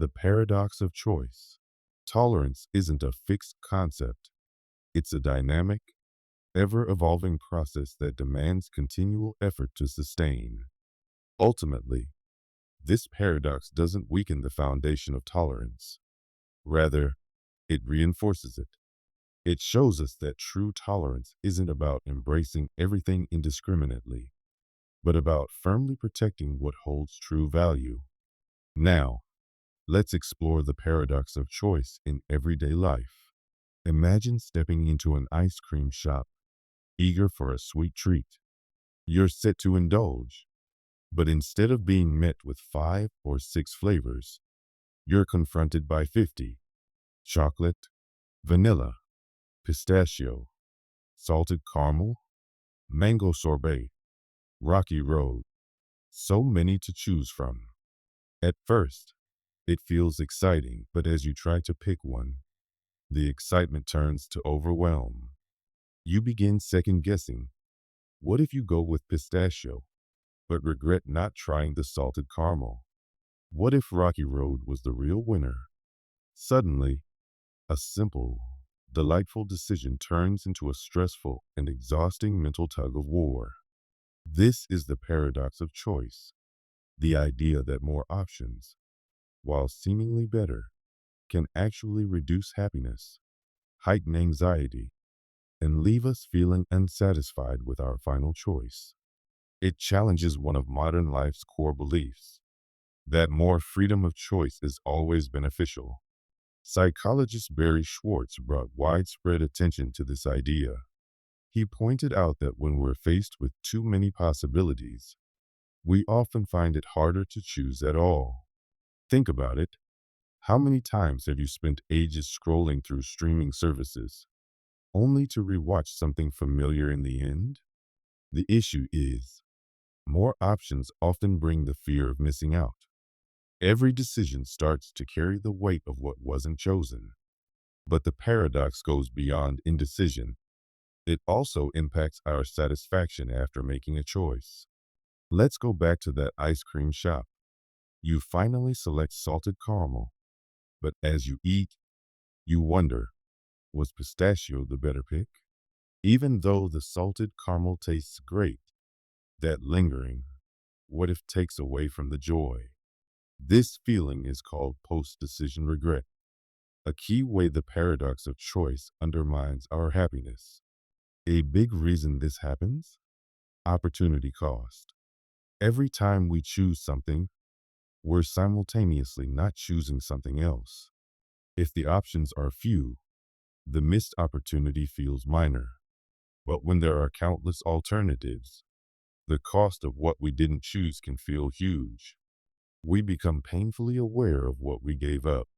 The paradox of choice. Tolerance isn't a fixed concept, it's a dynamic, ever evolving process that demands continual effort to sustain. Ultimately, this paradox doesn't weaken the foundation of tolerance. Rather, it reinforces it. It shows us that true tolerance isn't about embracing everything indiscriminately, but about firmly protecting what holds true value. Now, let's explore the paradox of choice in everyday life. Imagine stepping into an ice cream shop, eager for a sweet treat. You're set to indulge, but instead of being met with 5 or 6 flavors, you're confronted by 50: chocolate, vanilla, pistachio, salted caramel, mango sorbet, rocky road. So many to choose from. At first, it feels exciting, but as you try to pick one, the excitement turns to overwhelm. You begin second guessing. What if you go with pistachio, but regret not trying the salted caramel? What if Rocky Road was the real winner? Suddenly, a simple, delightful decision turns into a stressful and exhausting mental tug of war. This is the paradox of choice, the idea that more options, while seemingly better, can actually reduce happiness, heighten anxiety, and leave us feeling unsatisfied with our final choice. It challenges one of modern life's core beliefs, that more freedom of choice is always beneficial. Psychologist Barry Schwartz brought widespread attention to this idea. He pointed out that when we're faced with too many possibilities, we often find it harder to choose at all. Think about it. How many times have you spent ages scrolling through streaming services, only to rewatch something familiar in the end? The issue is, more options often bring the fear of missing out. Every decision starts to carry the weight of what wasn't chosen. But the paradox goes beyond indecision. It also impacts our satisfaction after making a choice. Let's go back to that ice cream shop. You finally select salted caramel, but as you eat, you wonder, was pistachio the better pick? Even though the salted caramel tastes great, that lingering, what if takes away from the joy? This feeling is called post-decision regret, a key way the paradox of choice undermines our happiness. A big reason this happens? Opportunity cost. Every time we choose something, we're simultaneously not choosing something else. If the options are few, the missed opportunity feels minor. But when there are countless alternatives, the cost of what we didn't choose can feel huge. We become painfully aware of what we gave up,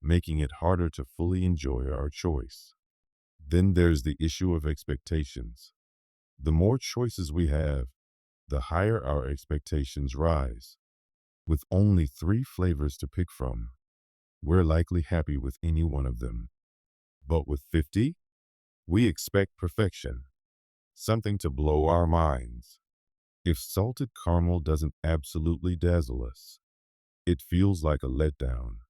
making it harder to fully enjoy our choice. Then there's the issue of expectations. The more choices we have, the higher our expectations rise. With only 3 flavors to pick from, we're likely happy with any one of them. But with 50, we expect perfection, something to blow our minds. If salted caramel doesn't absolutely dazzle us, it feels like a letdown,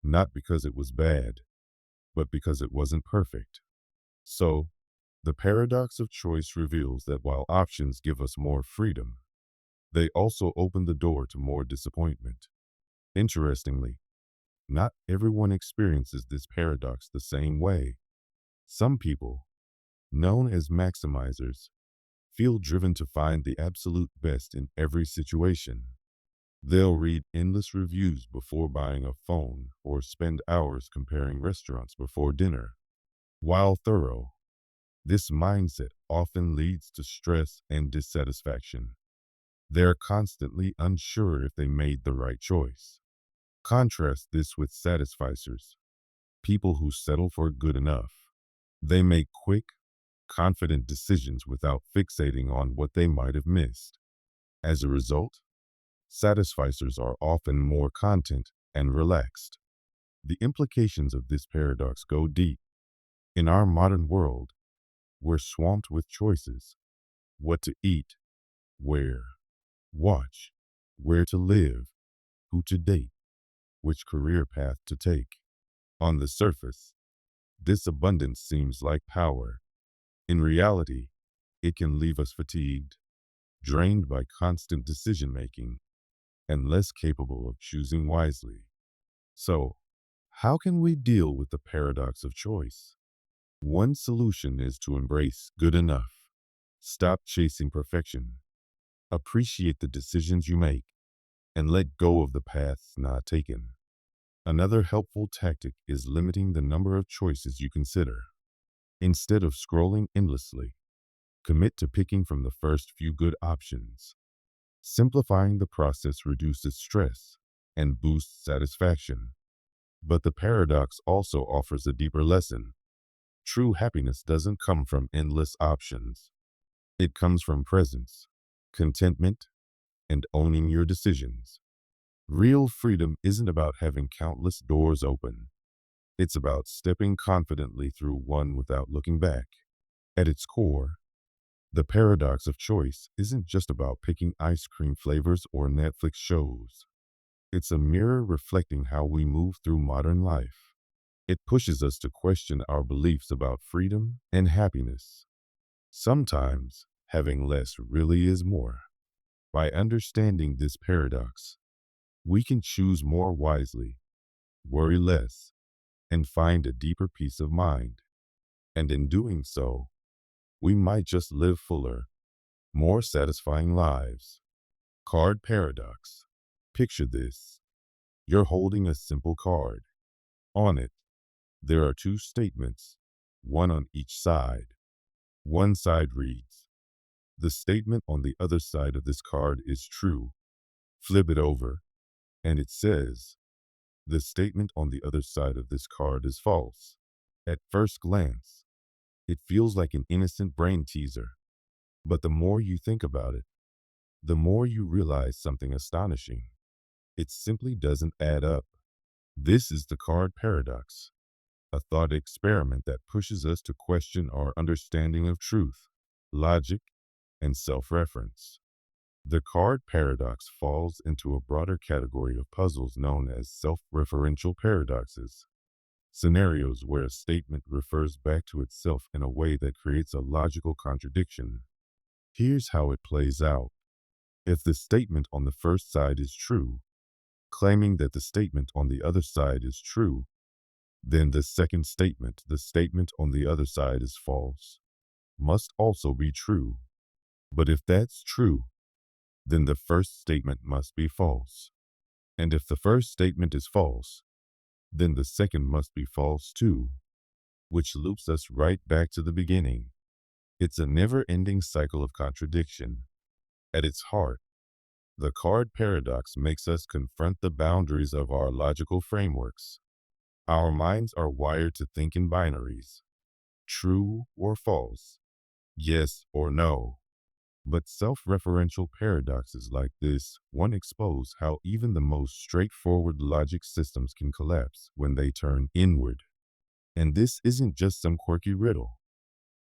not because it was bad, but because it wasn't perfect. So, the paradox of choice reveals that while options give us more freedom, they also open the door to more disappointment. Interestingly, not everyone experiences this paradox the same way. Some people, known as maximizers, feel driven to find the absolute best in every situation. They'll read endless reviews before buying a phone or spend hours comparing restaurants before dinner. While thorough, this mindset often leads to stress and dissatisfaction. They're constantly unsure if they made the right choice. Contrast this with satisficers, people who settle for good enough. They make quick, confident decisions without fixating on what they might have missed. As a result, satisficers are often more content and relaxed. The implications of this paradox go deep. In our modern world, we're swamped with choices: what to eat, where, watch, where to live, who to date. which career path to take. On the surface, this abundance seems like power. In reality, it can leave us fatigued, drained by constant decision making, and less capable of choosing wisely. So, how can we deal with the paradox of choice? One solution is to embrace good enough. Stop chasing perfection. Appreciate the decisions you make and let go of the paths not taken. Another helpful tactic is limiting the number of choices you consider. Instead of scrolling endlessly, commit to picking from the first few good options. Simplifying the process reduces stress and boosts satisfaction. But the paradox also offers a deeper lesson. True happiness doesn't come from endless options. It comes from presence, contentment, and owning your decisions. Real freedom isn't about having countless doors open. It's about stepping confidently through one without looking back. At its core, the paradox of choice isn't just about picking ice cream flavors or Netflix shows. It's a mirror reflecting how we move through modern life. It pushes us to question our beliefs about freedom and happiness. Sometimes, having less really is more. By understanding this paradox, we can choose more wisely, worry less, and find a deeper peace of mind. And in doing so, we might just live fuller, more satisfying lives. Card paradox. Picture this. You're holding a simple card. On it, there are two statements, one on each side. One side reads, "The statement on the other side of this card is true." Flip it over, and it says, "The statement on the other side of this card is false." At first glance, it feels like an innocent brain teaser. But the more you think about it, the more you realize something astonishing. It simply doesn't add up. This is the card paradox, a thought experiment that pushes us to question our understanding of truth, logic, and self-reference. The card paradox falls into a broader category of puzzles known as self-referential paradoxes, scenarios where a statement refers back to itself in a way that creates a logical contradiction. Here's how it plays out. If the statement on the first side is true, claiming that the statement on the other side is true, then the second statement, the statement on the other side is false, must also be true. But if that's true, then the first statement must be false. And if the first statement is false, then the second must be false too, which loops us right back to the beginning. It's a never-ending cycle of contradiction. At its heart, the card paradox makes us confront the boundaries of our logical frameworks. Our minds are wired to think in binaries, true or false, yes or no. But self-referential paradoxes like this one expose how even the most straightforward logic systems can collapse when they turn inward. And this isn't just some quirky riddle.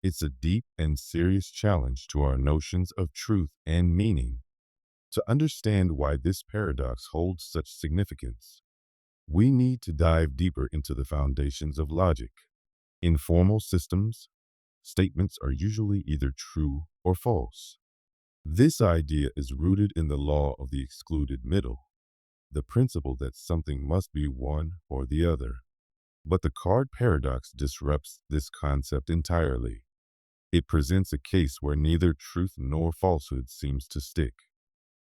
It's a deep and serious challenge to our notions of truth and meaning. To understand why this paradox holds such significance, we need to dive deeper into the foundations of logic. In formal systems, statements are usually either true or false. This idea is rooted in the law of the excluded middle, the principle that something must be one or the other. But the card paradox disrupts this concept entirely. It presents a case where neither truth nor falsehood seems to stick.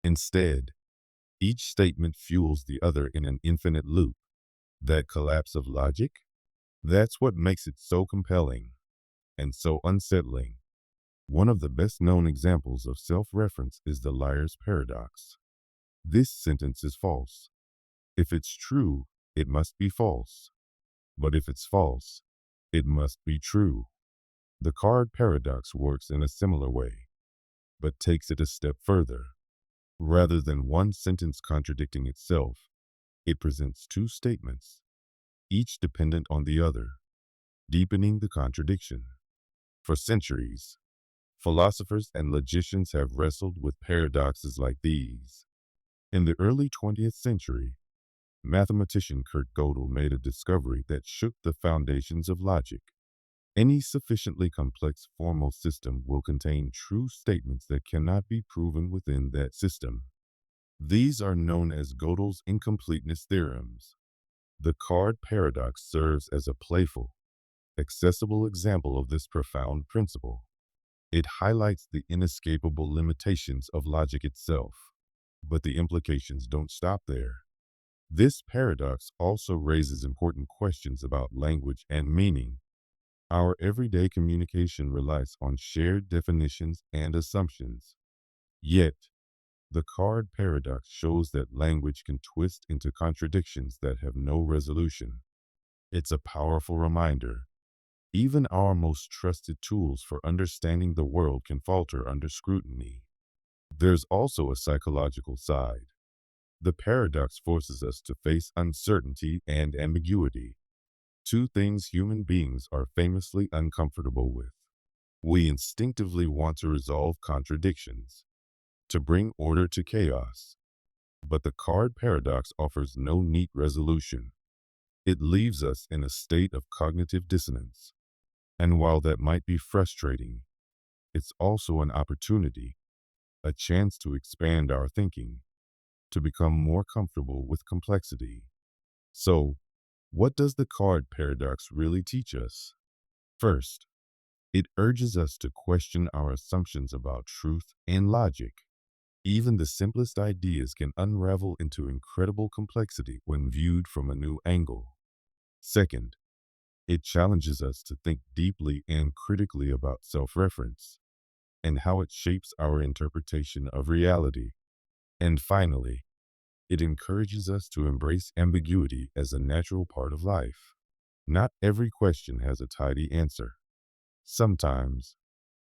Instead, each statement fuels the other in an infinite loop. That collapse of logic? That's what makes it so compelling and so unsettling. One of the best known examples of self-reference is the liar's paradox. This sentence is false. If it's true, it must be false. But if it's false, it must be true. The card paradox works in a similar way, but takes it a step further. Rather than one sentence contradicting itself, it presents two statements, each dependent on the other, deepening the contradiction. For centuries, philosophers and logicians have wrestled with paradoxes like these. In the early 20th century, Mathematician Kurt Gödel made a discovery that shook the foundations of logic. Any sufficiently complex formal system will contain true statements that cannot be proven within that system. These are known as Gödel's incompleteness theorems. The card paradox serves as a playful, accessible example of this profound principle. It highlights the inescapable limitations of logic itself. But the implications don't stop there. This paradox also raises important questions about language and meaning. Our everyday communication relies on shared definitions and assumptions. Yet, the card paradox shows that language can twist into contradictions that have no resolution. It's a powerful reminder. Even our most trusted tools for understanding the world can falter under scrutiny. There's also a psychological side. The paradox forces us to face uncertainty and ambiguity, two things human beings are famously uncomfortable with. We instinctively want to resolve contradictions, to bring order to chaos. But the card paradox offers no neat resolution. It leaves us in a state of cognitive dissonance. And while that might be frustrating, it's also an opportunity, a chance to expand our thinking, to become more comfortable with complexity. So, what does the card paradox really teach us? First, it urges us to question our assumptions about truth and logic. Even the simplest ideas can unravel into incredible complexity when viewed from a new angle. Second, it challenges us to think deeply and critically about self-reference and how it shapes our interpretation of reality. And finally, it encourages us to embrace ambiguity as a natural part of life. Not every question has a tidy answer. Sometimes,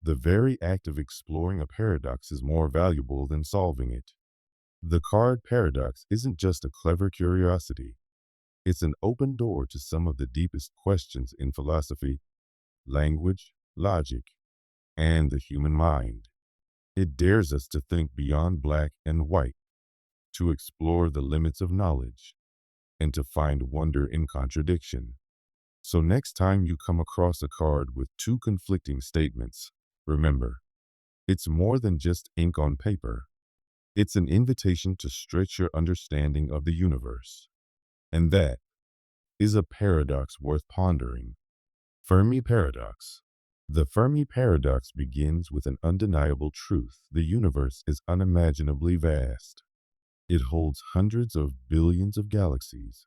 the very act of exploring a paradox is more valuable than solving it. The card paradox isn't just a clever curiosity. It's an open door to some of the deepest questions in philosophy, language, logic, and the human mind. It dares us to think beyond black and white, to explore the limits of knowledge, and to find wonder in contradiction. So next time you come across a card with two conflicting statements, remember, it's more than just ink on paper. It's an invitation to stretch your understanding of the universe. And that is a paradox worth pondering. Fermi Paradox. The Fermi Paradox begins with an undeniable truth. The universe is unimaginably vast. It holds hundreds of billions of galaxies,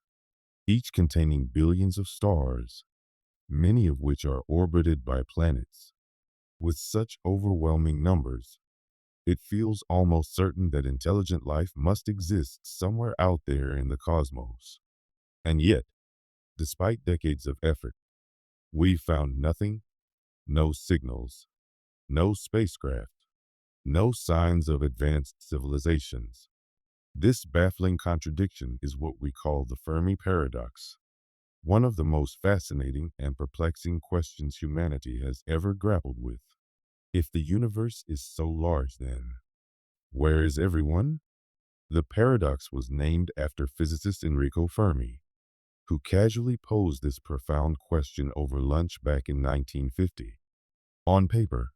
each containing billions of stars, many of which are orbited by planets. With such overwhelming numbers, it feels almost certain that intelligent life must exist somewhere out there in the cosmos. And yet, despite decades of effort, we've found nothing, no signals, no spacecraft, no signs of advanced civilizations. This baffling contradiction is what we call the Fermi Paradox, one of the most fascinating and perplexing questions humanity has ever grappled with. If the universe is so large, then where is everyone? The paradox was named after physicist Enrico Fermi, who casually posed this profound question over lunch back in 1950. On paper,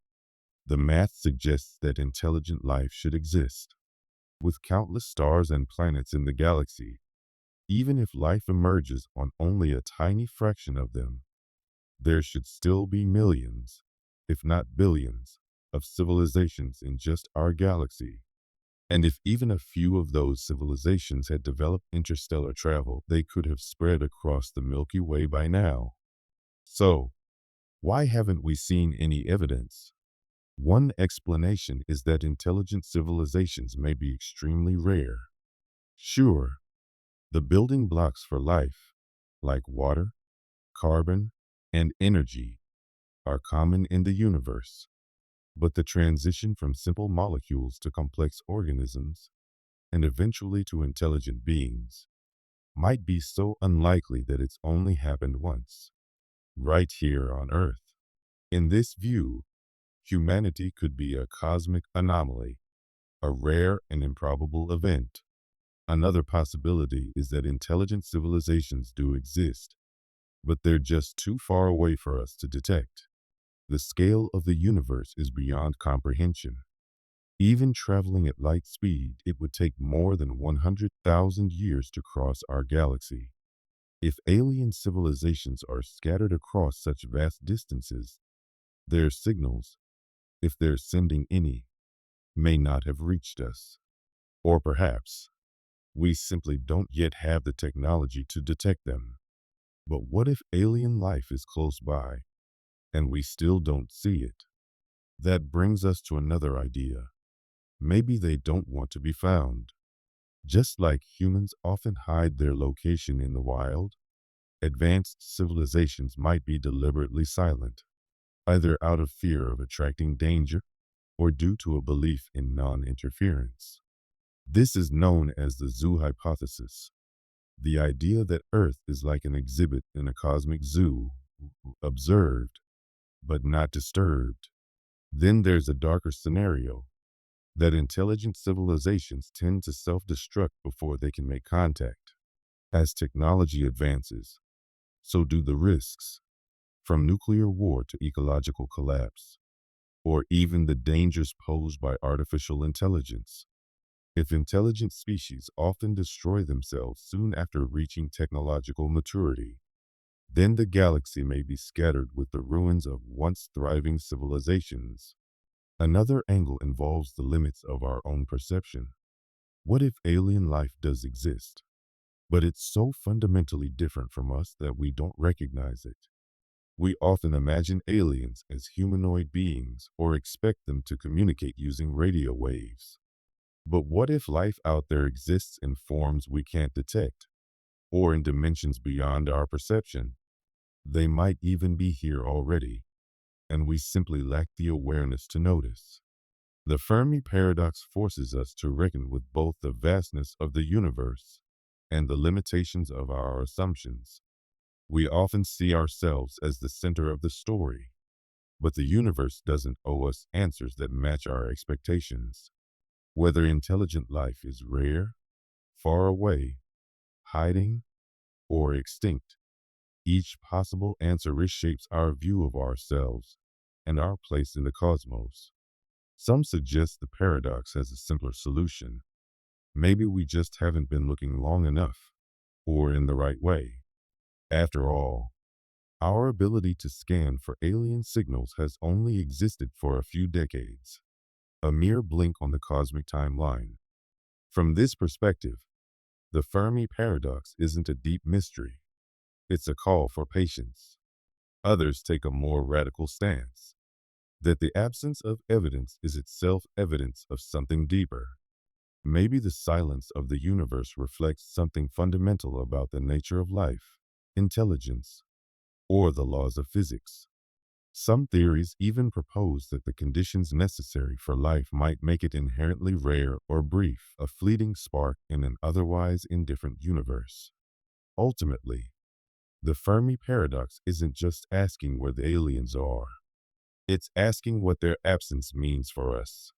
the math suggests that intelligent life should exist. With countless stars and planets in the galaxy, even if life emerges on only a tiny fraction of them, there should still be millions, if not billions, of civilizations in just our galaxy. And if even a few of those civilizations had developed interstellar travel, they could have spread across the Milky Way by now. So, why haven't we seen any evidence? One explanation is that intelligent civilizations may be extremely rare. Sure, the building blocks for life, like water, carbon, and energy, are common in the universe. But the transition from simple molecules to complex organisms, and eventually to intelligent beings, might be so unlikely that it's only happened once, right here on Earth. In this view, humanity could be a cosmic anomaly, a rare and improbable event. Another possibility is that intelligent civilizations do exist, but they're just too far away for us to detect. The scale of the universe is beyond comprehension. Even traveling at light speed, it would take more than 100,000 years to cross our galaxy. If alien civilizations are scattered across such vast distances, their signals, if they're sending any, may not have reached us. Or perhaps, we simply don't yet have the technology to detect them. But what if alien life is close by, and we still don't see it? That brings us to another idea. Maybe they don't want to be found. Just like humans often hide their location in the wild, advanced civilizations might be deliberately silent, either out of fear of attracting danger or due to a belief in non-interference. This is known as the zoo hypothesis, the idea that Earth is like an exhibit in a cosmic zoo, observed but not disturbed. Then there's a darker scenario, that intelligent civilizations tend to self-destruct before they can make contact. As technology advances, so do the risks, from nuclear war to ecological collapse, or even the dangers posed by artificial intelligence. If intelligent species often destroy themselves soon after reaching technological maturity, then the galaxy may be scattered with the ruins of once thriving civilizations. Another angle involves the limits of our own perception. What if alien life does exist, but it's so fundamentally different from us that we don't recognize it? We often imagine aliens as humanoid beings or expect them to communicate using radio waves. But what if life out there exists in forms we can't detect, or in dimensions beyond our perception? They might even be here already, and we simply lack the awareness to notice. The Fermi Paradox forces us to reckon with both the vastness of the universe and the limitations of our assumptions. We often see ourselves as the center of the story, but the universe doesn't owe us answers that match our expectations. Whether intelligent life is rare, far away, hiding, or extinct, each possible answer reshapes our view of ourselves and our place in the cosmos. Some suggest the paradox has a simpler solution. Maybe we just haven't been looking long enough, or in the right way. After all, our ability to scan for alien signals has only existed for a few decades, a mere blink on the cosmic timeline. From this perspective, the Fermi Paradox isn't a deep mystery. It's a call for patience. Others take a more radical stance, that the absence of evidence is itself evidence of something deeper. Maybe the silence of the universe reflects something fundamental about the nature of life, intelligence, or the laws of physics. Some theories even propose that the conditions necessary for life might make it inherently rare or brief, a fleeting spark in an otherwise indifferent universe. Ultimately, the Fermi Paradox isn't just asking where the aliens are. It's asking what their absence means for us.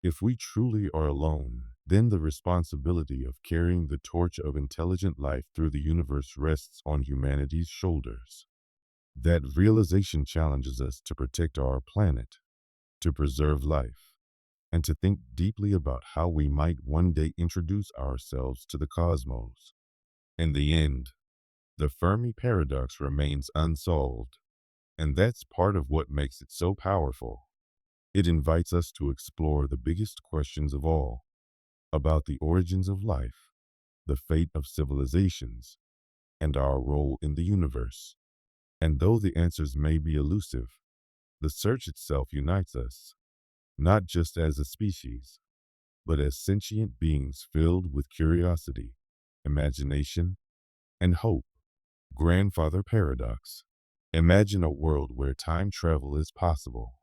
If we truly are alone, then the responsibility of carrying the torch of intelligent life through the universe rests on humanity's shoulders. That realization challenges us to protect our planet, to preserve life, and to think deeply about how we might one day introduce ourselves to the cosmos. In the end, the Fermi Paradox remains unsolved, and that's part of what makes it so powerful. It invites us to explore the biggest questions of all, about the origins of life, the fate of civilizations, and our role in the universe. And though the answers may be elusive, the search itself unites us, not just as a species, but as sentient beings filled with curiosity, imagination, and hope. Grandfather Paradox. Imagine a world where time travel is possible,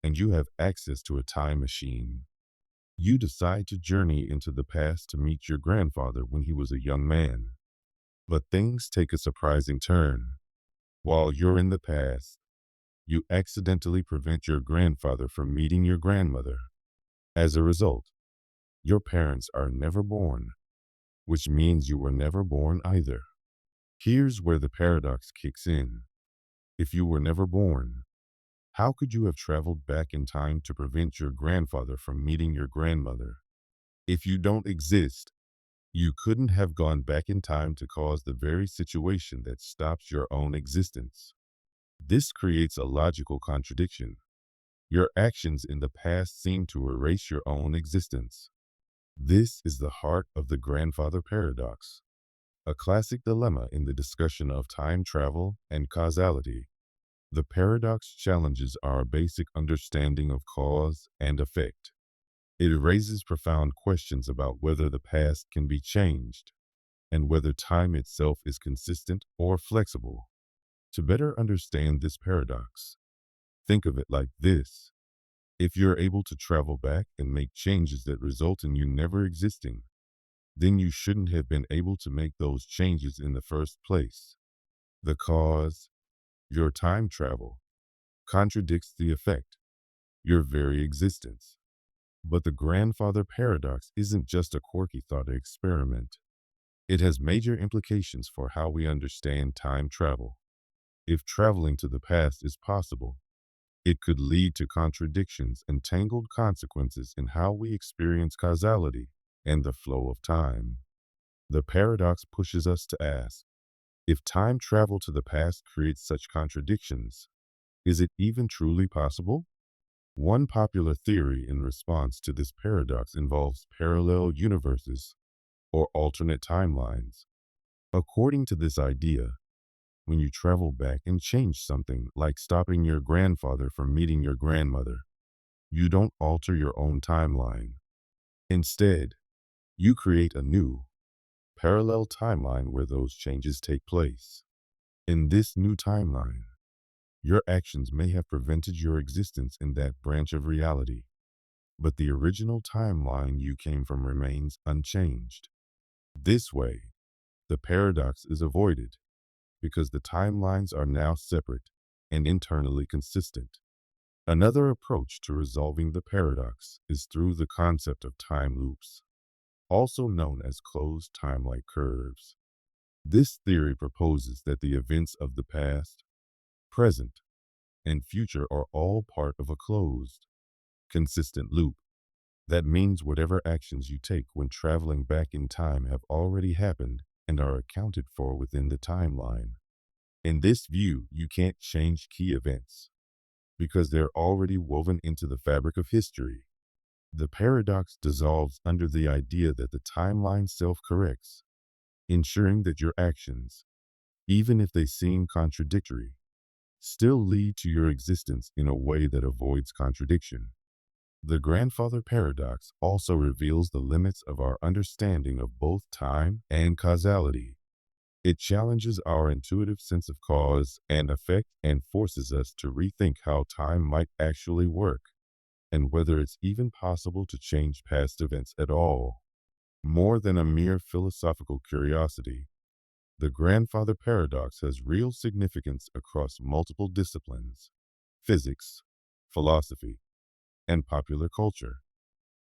and you have access to a time machine. You decide to journey into the past to meet your grandfather when he was a young man. But things take a surprising turn. While you're in the past, you accidentally prevent your grandfather from meeting your grandmother. As a result, your parents are never born, which means you were never born either. Here's where the paradox kicks in. If you were never born, how could you have traveled back in time to prevent your grandfather from meeting your grandmother? If you don't exist, you couldn't have gone back in time to cause the very situation that stops your own existence. This creates a logical contradiction. Your actions in the past seem to erase your own existence. This is the heart of the grandfather paradox, a classic dilemma in the discussion of time travel and causality. The paradox challenges our basic understanding of cause and effect. It raises profound questions about whether the past can be changed and whether time itself is consistent or flexible. To better understand this paradox, think of it like this. If you're able to travel back and make changes that result in you never existing, then you shouldn't have been able to make those changes in the first place. The cause, your time travel, contradicts the effect, your very existence. But the grandfather paradox isn't just a quirky thought experiment. It has major implications for how we understand time travel. If traveling to the past is possible, it could lead to contradictions and tangled consequences in how we experience causality and the flow of time. The paradox pushes us to ask, if time travel to the past creates such contradictions, is it even truly possible? One popular theory in response to this paradox involves parallel universes or alternate timelines. According to this idea, when you travel back and change something like stopping your grandfather from meeting your grandmother, you don't alter your own timeline. Instead, you create a new, parallel timeline where those changes take place. In this new timeline, your actions may have prevented your existence in that branch of reality, but the original timeline you came from remains unchanged. This way, the paradox is avoided because the timelines are now separate and internally consistent. Another approach to resolving the paradox is through the concept of time loops, also known as closed time-like curves. This theory proposes that the events of the past, present, and future are all part of a closed, consistent loop. That means whatever actions you take when traveling back in time have already happened and are accounted for within the timeline. In this view, you can't change key events because they're already woven into the fabric of history. The paradox dissolves under the idea that the timeline self-corrects, ensuring that your actions, even if they seem contradictory, still lead to your existence in a way that avoids contradiction. The grandfather paradox also reveals the limits of our understanding of both time and causality. It challenges our intuitive sense of cause and effect and forces us to rethink how time might actually work and whether it's even possible to change past events at all. More than a mere philosophical curiosity, the grandfather paradox has real significance across multiple disciplines: physics, philosophy, and popular culture.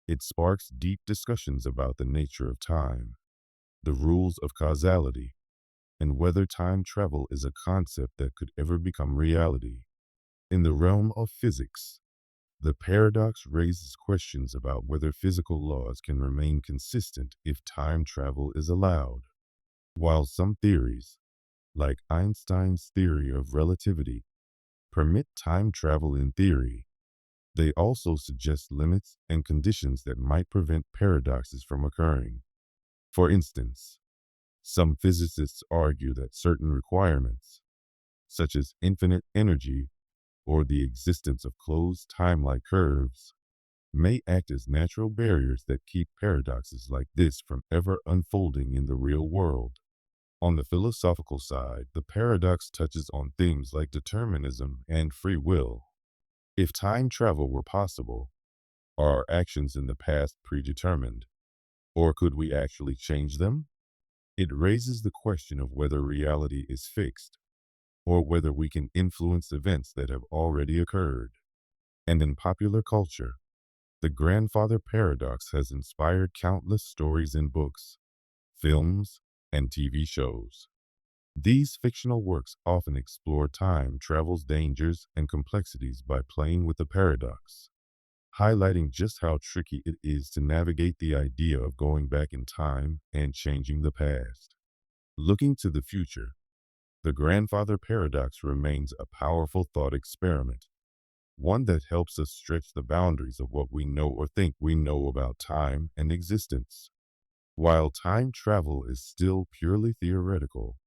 It sparks deep discussions about the nature of time, the rules of causality, and whether time travel is a concept that could ever become reality. In the realm of physics, the paradox raises questions about whether physical laws can remain consistent if time travel is allowed. While some theories, like Einstein's theory of relativity, permit time travel in theory, they also suggest limits and conditions that might prevent paradoxes from occurring. For instance, some physicists argue that certain requirements, such as infinite energy or the existence of closed time-like curves, may act as natural barriers that keep paradoxes like this from ever unfolding in the real world. On the philosophical side, the paradox touches on themes like determinism and free will. If time travel were possible, are our actions in the past predetermined, or could we actually change them? It raises the question of whether reality is fixed, or whether we can influence events that have already occurred. And in popular culture, the grandfather paradox has inspired countless stories and books. films, and TV shows. These fictional works often explore time travel's dangers and complexities by playing with the paradox, highlighting just how tricky it is to navigate the idea of going back in time and changing the past. Looking to the future, the grandfather paradox remains a powerful thought experiment, one that helps us stretch the boundaries of what we know or think we know about time and existence. While time travel is still purely theoretical,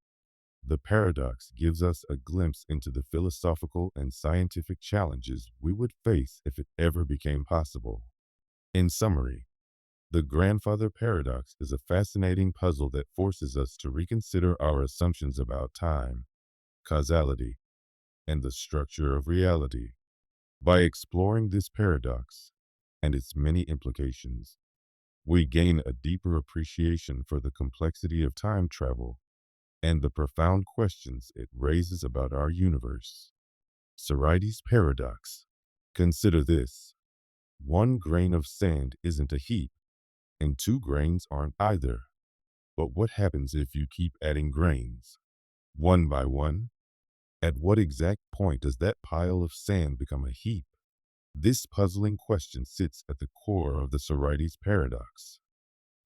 the paradox gives us a glimpse into the philosophical and scientific challenges we would face if it ever became possible. In summary, the grandfather paradox is a fascinating puzzle that forces us to reconsider our assumptions about time, causality, and the structure of reality. By exploring this paradox and its many implications, we gain a deeper appreciation for the complexity of time travel and the profound questions it raises about our universe. Sorites Paradox. Consider this. One grain of sand isn't a heap, and two grains aren't either. But what happens if you keep adding grains, one by one? At what exact point does that pile of sand become a heap? This puzzling question sits at the core of the Sorites Paradox,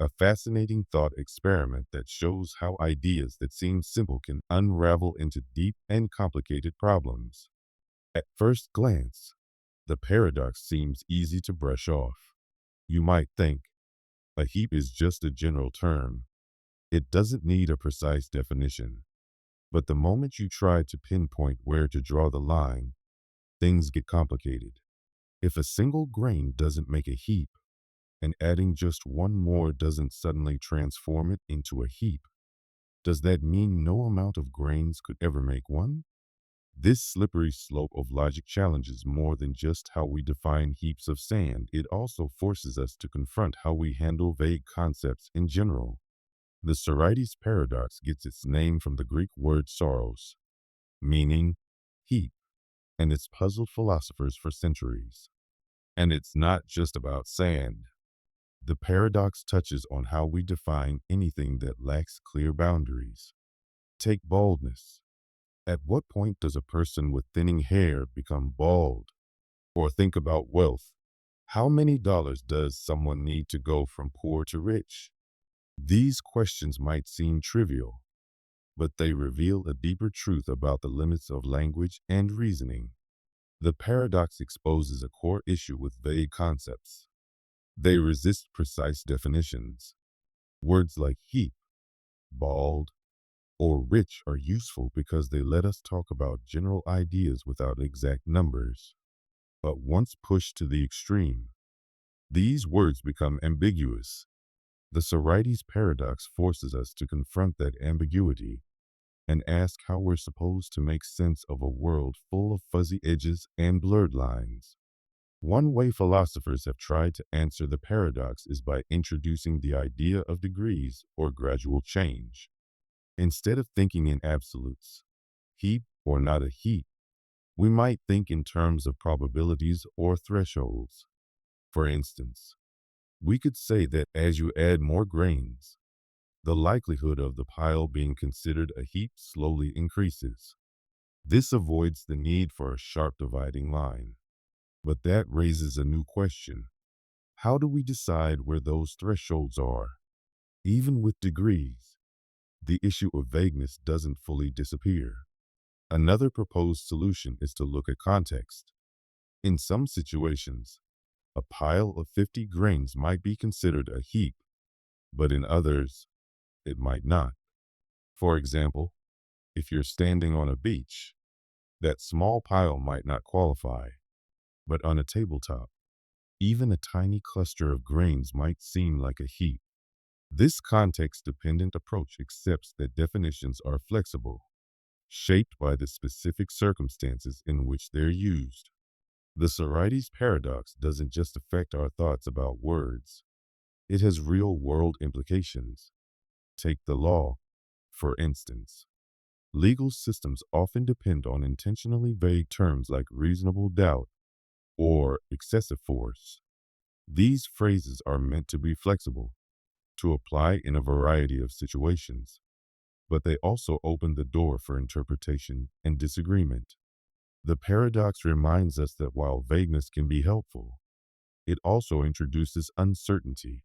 a fascinating thought experiment that shows how ideas that seem simple can unravel into deep and complicated problems. At first glance, the paradox seems easy to brush off. You might think, a heap is just a general term. It doesn't need a precise definition. But the moment you try to pinpoint where to draw the line, things get complicated. If a single grain doesn't make a heap, and adding just one more doesn't suddenly transform it into a heap, does that mean no amount of grains could ever make one? This slippery slope of logic challenges more than just how we define heaps of sand. It also forces us to confront how we handle vague concepts in general. The Sorites paradox gets its name from the Greek word soros, meaning heap, and it's puzzled philosophers for centuries. And it's not just about sand. The paradox touches on how we define anything that lacks clear boundaries. Take baldness. At what point does a person with thinning hair become bald? Or think about wealth. How many dollars does someone need to go from poor to rich? These questions might seem trivial, but they reveal a deeper truth about the limits of language and reasoning. The paradox exposes a core issue with vague concepts. They resist precise definitions. Words like heap, bald, or rich are useful because they let us talk about general ideas without exact numbers. But once pushed to the extreme, these words become ambiguous. The Sorites paradox forces us to confront that ambiguity and ask how we're supposed to make sense of a world full of fuzzy edges and blurred lines. One way philosophers have tried to answer the paradox is by introducing the idea of degrees or gradual change. Instead of thinking in absolutes, heap or not a heap, we might think in terms of probabilities or thresholds. For instance, we could say that as you add more grains, the likelihood of the pile being considered a heap slowly increases. This avoids the need for a sharp dividing line. But that raises a new question. How do we decide where those thresholds are? Even with degrees, the issue of vagueness doesn't fully disappear. Another proposed solution is to look at context. In some situations, a pile of 50 grains might be considered a heap, but in others, it might not. For example, if you're standing on a beach, that small pile might not qualify, but on a tabletop, even a tiny cluster of grains might seem like a heap. This context-dependent approach accepts that definitions are flexible, shaped by the specific circumstances in which they're used. The Sorites paradox doesn't just affect our thoughts about words. It has real-world implications. Take the law, for instance. Legal systems often depend on intentionally vague terms like reasonable doubt or excessive force. These phrases are meant to be flexible, to apply in a variety of situations, but they also open the door for interpretation and disagreement. The paradox reminds us that while vagueness can be helpful, it also introduces uncertainty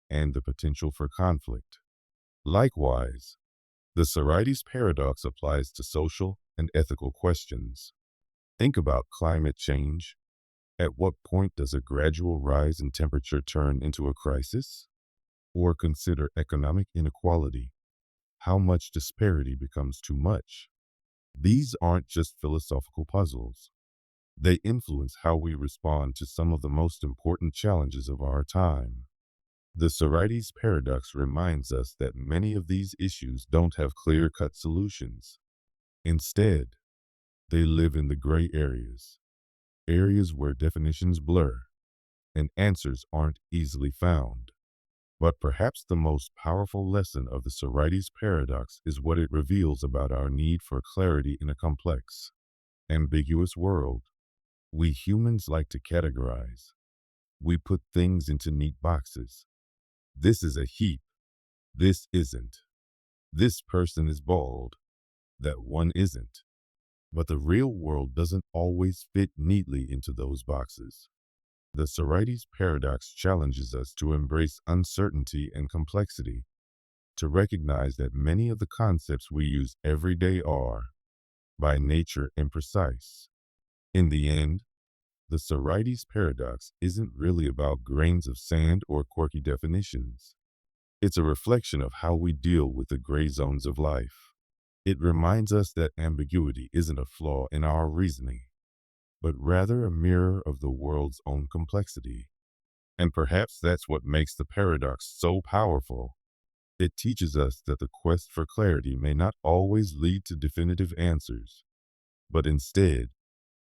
and the potential for conflict. Likewise, the Sorites paradox applies to social and ethical questions. Think about climate change. At what point does a gradual rise in temperature turn into a crisis? Or consider economic inequality. How much disparity becomes too much? These aren't just philosophical puzzles. They influence how we respond to some of the most important challenges of our time. The Sorites Paradox reminds us that many of these issues don't have clear-cut solutions. Instead, they live in the gray areas, areas where definitions blur and answers aren't easily found. But perhaps the most powerful lesson of the Sorites Paradox is what it reveals about our need for clarity in a complex, ambiguous world. We humans like to categorize. We put things into neat boxes. This is a heap. This isn't. This person is bald. That one isn't. But the real world doesn't always fit neatly into those boxes. The Sorites Paradox challenges us to embrace uncertainty and complexity, to recognize that many of the concepts we use every day are, by nature, imprecise. In the end, the Sorites Paradox isn't really about grains of sand or quirky definitions. It's a reflection of how we deal with the gray zones of life. It reminds us that ambiguity isn't a flaw in our reasoning, but rather a mirror of the world's own complexity. And perhaps that's what makes the paradox so powerful. It teaches us that the quest for clarity may not always lead to definitive answers, but instead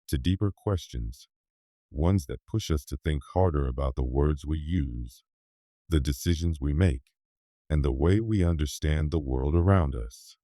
to deeper questions, ones that push us to think harder about the words we use, the decisions we make, and the way we understand the world around us.